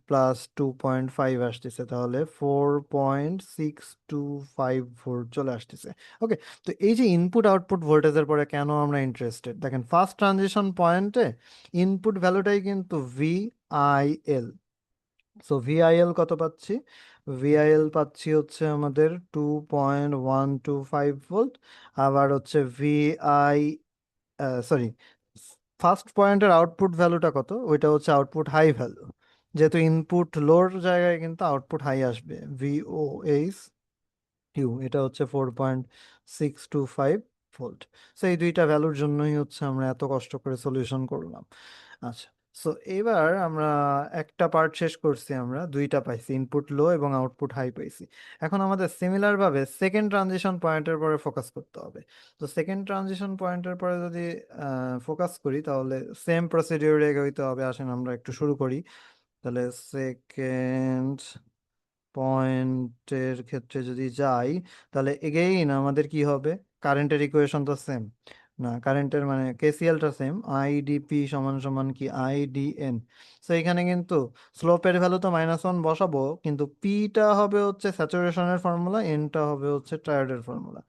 প্লাস 2.5 আসতেছে, তাহলে 4.625 ভোল্ট চলে আসতেছে। ওকে। তো এই যে ইনপুট আউটপুট ভোল্টেজের পরে কেন আমরা ইন্টারেস্টেড, দেখেন ফার্স্ট ট্রানজিশন পয়েন্টে ইনপুট ভ্যালুটাই কিন্তু ভিআইএল। সো ভিআইএল কত পাচ্ছি? ভিআইএল পাচ্ছি হচ্ছে আমাদের 2.125 ভোল্ট। আবার হচ্ছে ভিআই, সরি, ফার্স্ট পয়েন্টের আউটপুট ভ্যালুটা কত, ওইটা হচ্ছে আউটপুট হাই ভ্যালু। যেহেতু ইনপুট লোর জায়গায় কিন্তু আউটপুট হাই আসবে, ভিওএইচ কিউ, এটা হচ্ছে 4.625 ভোল্ট। সো এই দুইটা ভ্যালুর জন্যই হচ্ছে আমরা এত কষ্ট করে সলিউশন করলাম। আচ্ছা, সো এবার আমরা একটা পার্ট শেষ করছি, আমরা দুইটা পাইছি, ইনপুট লো এবং আউটপুট হাই পাইছি। এখন আমাদের সিমিলার ভাবে সেকেন্ড ট্রানজিশন পয়েন্টের পরে ফোকাস করতে হবে। তো সেকেন্ড ট্রানজিশন পয়েন্টের পরে যদি ফোকাস করি, তাহলে সেম প্রসিডিওরে এগোইতে হবে। আসেন আমরা একটু শুরু করি। তাহলে সেকেন্ড পয়েন্টের ক্ষেত্রে যদি যাই, তাহলে এগেইন আমাদের কি হবে? কারেন্টের ইকুয়েশন তো সেম না, কারেন্টের মানে কেসিএলটা সেম, আইডিপি সমান সমান কি আইডিএন। তো এখানে কিন্তু স্লোপের ভ্যালু তো -1 বসাবো, কিন্তু পিটা হবে হচ্ছে স্যাচুরেশনের ফর্মুলা, এনটা হবে হচ্ছে ট্রায়োডের ফর্মুলা।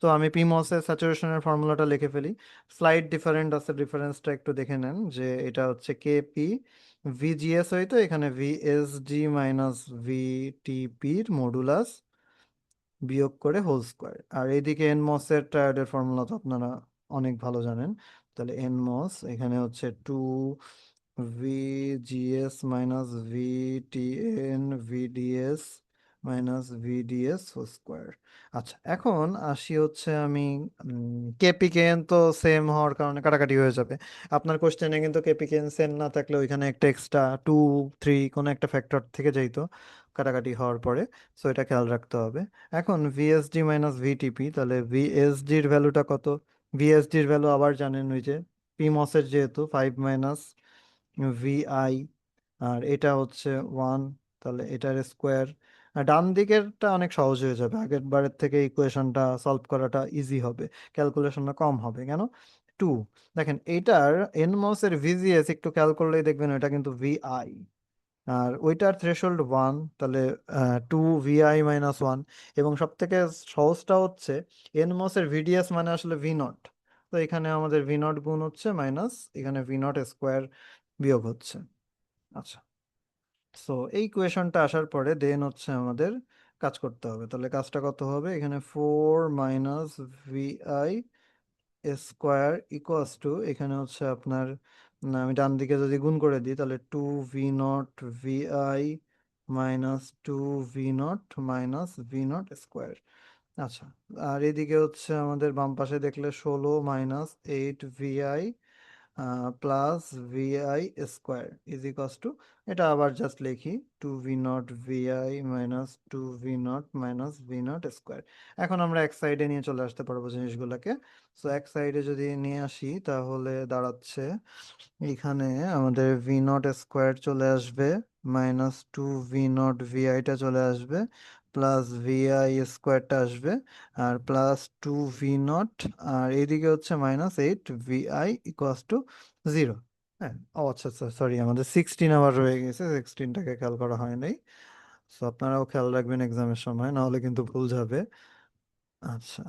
তো আমি পিমসের স্যাচুরেশনের ফর্মুলাটা লিখে ফেলি। স্লাইড ডিফারেন্ট আছে, ডিফারেন্সটা একটু দেখে নেন, যে এটা হচ্ছে কেপি ভিজিএস হইতো, এখানে ভিএসডি মাইনাস ভিটিপির মডুলাস বিয়োগ করে হোল স্কোয়ার। আর এইদিকে এনমস এর ট্রায়োডের ফর্মুলা তো আপনারা অনেক ভালো জানেন। তাহলে এনমস এখানে হচ্ছে 2 VGS minus VTN VDS minus VDS whole square. আচ্ছা, এখন আসি হচ্ছে আমি কেপিকেন তো সেম হওয়ার কারণে কাটাকাটি হয়ে যাবে। আপনার কোশ্চেনে কিন্তু কেপিকেন সেম না থাকলে ওইখানে একটা এক্সট্রা 2 3 কোনো একটা ফ্যাক্টর থেকে যাইতো কাটাকাটি হওয়ার পরে। সো এটা খেয়াল রাখতে হবে। এখন ভিএসডি মাইনাস ভিটিপি, তাহলে ভিএসডির ভ্যালুটা কত? ভিএসডির ভ্যালু আবার জানেন, ওই যে পিমসের যেহেতু 5 - VI, আর এটা হচ্ছে 1, তাহলে এটার স্কোয়ার। আর ডান দিকেরটা অনেক সহজ হয়ে যাবে, আগের বারের থেকে ইকুয়েশনটা সলভ করাটা ইজি হবে, ক্যালকুলেশনটা কম হবে। কেন? 2, দেখেন এইটার এনমস এর ভিজিএস একটু খেয়াল করলেই দেখবেন এটা কিন্তু ভিআই, আর ওইটার থ্রেশহোল্ড 1, তাহলে 2 VI - 1। এবং সব থেকে সহজটা হচ্ছে এনমস এর ভিডিএস মানে আসলে ভি নট। তো এখানে আমাদের ভি নট গুণ হচ্ছে মাইনাস, এখানে ভি নট স্কোয়ার বিয়োগ হচ্ছে। আচ্ছা, সো এই কোয়েশনটা আসার পরে দেন হচ্ছে আমাদের কাজ করতে হবে। তাহলে কাজটা কত হবে? এখানে 4 - VI স্কোয়ার ইকুয়ালস টু, এখানে হচ্ছে আপনার আমি ডান দিকে যদি গুণ করে দিই, তাহলে 2 V0 VI minus 2 V0 minus V0 square. আচ্ছা, আর এদিকে হচ্ছে আমাদের বাম পাশে দেখলে 16 - 8 VI plus VI square is equals to, এটা আবার জাস্ট লিখি, two V naught VI minus two V naught minus V naught square. এখন আমরা এক সাইডে নিয়ে চলে আসতে পারবো জিনিসগুলোকে। সো এক সাইডে যদি নিয়ে আসি তাহলে দাঁড়াচ্ছে এখানে আমাদের ভি নট স্কোয়ার চলে আসবে, মাইনাস টু ভি নট ভিআইটা চলে আসবে, প্লাস ভিআই স্কোয়ারটা আসবে, আর প্লাস টু ভি নট, আর এইদিকে হচ্ছে minus eight VI equals to zero. হ্যাঁ, ও আচ্ছা আচ্ছা, সরি, আমাদের 16 আবার রয়ে গেছে, 16টাকে খেয়াল করা হয় নাই। সো আপনারাও খেয়াল রাখবেন এক্সামের সময়, না হলে কিন্তু ভুল যাবে। আচ্ছা,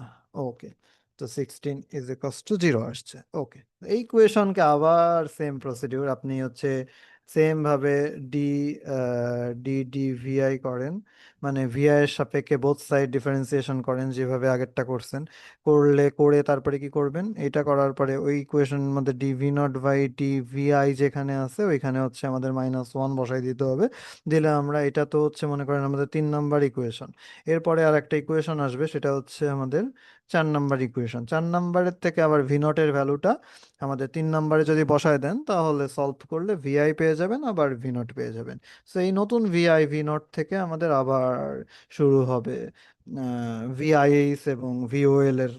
ওকে। তো 16 = 0 আসছে, ওকে। এই ইকুয়েশনকে আবার সেম প্রসিডিউর, আপনি হচ্ছে সেম ভাবে ডি ডি ভিআই করেন, মানে ভিআই এর সাপেক্ষে বোথ সাইড ডিফারেন্সিয়েশন করেন যেভাবে আগেরটা করছেন। করে তারপরে কি করবেন, এটা করার পরে ওই ইকুয়েশনের মধ্যে D V naught by D VI যেখানে আছে ওইখানে হচ্ছে আমাদের -1 বসাই দিতে হবে। দিলে আমরা, এটা তো হচ্ছে মনে করেন আমাদের 3 নাম্বার ইকুয়েশন। এরপরে আর একটা ইকুয়েশন আসবে, সেটা হচ্ছে আমাদের 4 নাম্বার ইকুয়েশন। 4 নাম্বারের থেকে আবার ভি নটের ভ্যালুটা আমাদের 3 নাম্বারে যদি বসায় দেন তাহলে সলভ করলে ভিআই পেয়ে যাবেন, আবার ভি নট পেয়ে যাবেন। সো এই নতুন ভিআই ভি নট থেকে আমাদের আবার শুরু হবে ভিআইএস এবং ভিওএল এর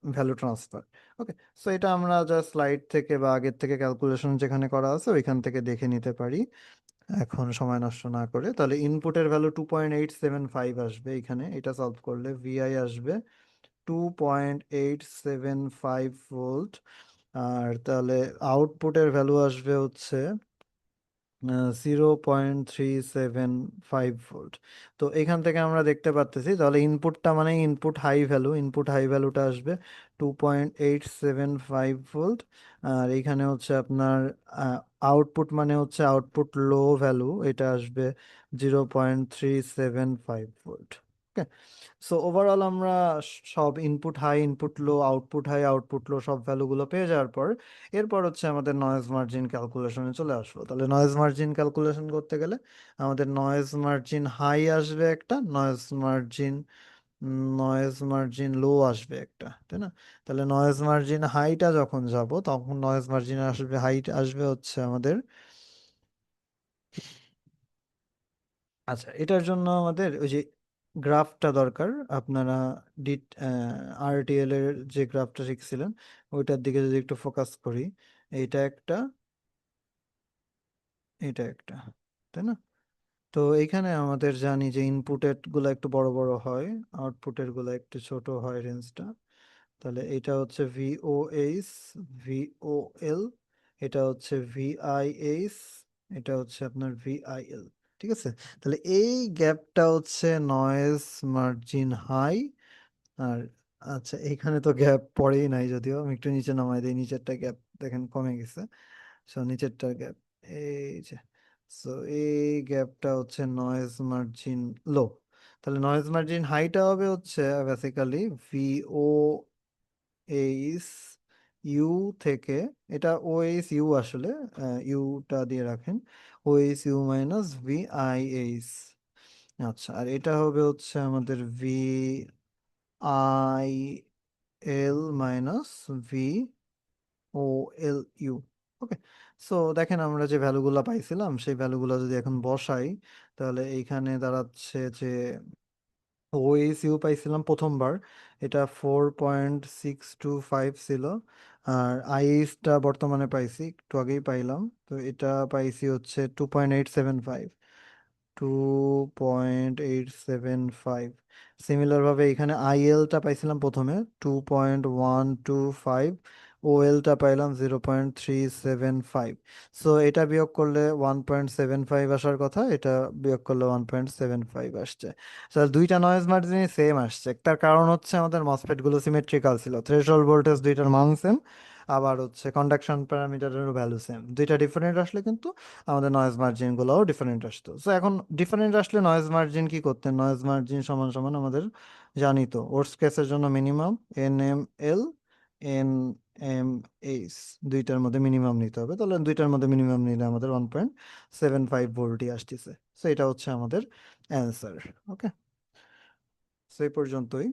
ভ্যালু ট্রান্সফার। ওকে। সো এটা আমরা জাস্ট স্লাইড থেকে বা আগের থেকে ক্যালকুলেশন যেখানে করা আছে ওইখান থেকে দেখে নিতে পারি এখন সময় নষ্ট না করে। তাহলে ইনপুটের ভ্যালু 2.875 আসবে এখানে, এটা সলভ করলে ভিআই আসবে 2.875 ভোল্ট। আর তাহলে আউটপুটের ভ্যালু আসবে হচ্ছে 0.375 ভোল্ট। তো এখান থেকে আমরা দেখতে পাচ্তেছি তাহলে ইনপুটটা মানে input high value, input high ভ্যালুটা আসবে 2.875 ভোল্ট। আর এখানে হচ্ছে আপনার আউটপুট মানে হচ্ছে আউটপুট লো ভ্যালু, এটা আসবে 0.375 ভোল্ট। ওকে। সো ওভারঅল আমরা সব ইনপুট হাই, ইনপুট লো, আউটপুট হাই, আউটপুট লো সব ভ্যালুগুলো পেয়ে যাওয়ার পর এরপর হচ্ছে আমাদের নয়েজ মার্জিন ক্যালকুলেশনে চলে আসলো। তাহলে নয়েজ মার্জিন ক্যালকুলেশন করতে গেলে আমাদের নয়েজ মার্জিন হাই আসবে একটা, নয়েজ মার্জিন লো আসবে একটা, তাই না? তাহলে নয়েজ মার্জিন হাইটা যখন যাব তখন নয়েজ মার্জিন আসবে, হাইট আসবে হচ্ছে আমাদের, আচ্ছা এটার জন্য আমাদের ওই যে গ্রাফটা দরকার। আপনারা ডিট আরটিএল এর যে গ্রাফটা শিখছিলেন ওইটার দিকে যদি একটু ফোকাস করি, এইটা একটা, এটা একটা, তাই না? তো এইখানে আমাদের জানি যে ইনপুটের গুলো একটু বড় বড় হয়, আউটপুটের গুলো একটু ছোট হয় রেঞ্জটা। তাহলে এটা হচ্ছে ভিওএইচ, ভিওএল, এটা হচ্ছে ভিআইএইচ, এটা হচ্ছে আপনার ভিআইএল। ঠিক আছে। তাহলে এই গ্যাপটা হচ্ছে নয়েজ মার্জিন হাই। আর আচ্ছা, এখানে তো গ্যাপ পড়েই নাই, যদিও আমি একটু নিচে নামাই দিই, নিচেরটা গ্যাপ দেখেন কমে গেছে। সো নিচেরটার গ্যাপ এই যে, সো এই গ্যাপটা হচ্ছে নয়েজ মার্জিন লো। তাহলে নয়েজ মার্জিন হাইটা হবে হচ্ছে বেসিক্যালি ভিও এইচ ইউ থেকে, এটা ও এইচ ইউ আসলে, ইউটা দিয়ে রাখেন, O H U minus V I H. আচ্ছা, আর এটা হবে হচ্ছে আমাদের V I L minus V O L U. Okay. So দেখেন আমরা যে ভ্যালুগুলো পাইছিলাম সেই ভ্যালুগুলো যদি এখন বসাই তাহলে এইখানে দাঁড়াচ্ছে যে ওএসইউ পাইছিলাম প্রথমবার, এটা 4.625 ছিল। আর আইএসটা বর্তমানে পাইছি, একটু আগেই পাইলাম, তো এটা পাইছি হচ্ছে 2.875, 2.875। সিমিলার ভাবে এখানে আইএলটা পাইছিলাম প্রথমে 2.125, ওএলটা পাইলাম 0.375। সো এটা বিয়োগ করলে 1.75 আসার কথা, এটা বিয়োগ করলে 1.75 আসছে। তাহলে দুইটা নয়েজ মার্জিনই সেম আসছে, তার কারণ হচ্ছে আমাদের মসফেট গুলো সিমেট্রিক্যাল ছিল, থ্রেশহোল্ড ভোল্টেজ দুইটার মান সেম, আবার হচ্ছে কন্ডাকশন প্যারামিটারেরও ভ্যালু সেম। দুইটা ডিফারেন্ট আসলে কিন্তু আমাদের নয়েজ মার্জিন গুলোও ডিফারেন্ট আসতো। সো এখন ডিফারেন্ট আসলে নয়েজ মার্জিন কি করতেন, নয়েজ মার্জিন সমান সমান আমাদের জানি তো ওর্স্ট কেসের জন্য minimum N M L, N M H, দুইটার মধ্যে মিনিমাম নিতে হবে। তাহলে দুইটার মধ্যে মিনিমাম নিলে আমাদের 1.75 ভোল্টই আসতেছে। সো এটা হচ্ছে আমাদের অ্যান্সার। ওকে। সো এই পর্যন্তই।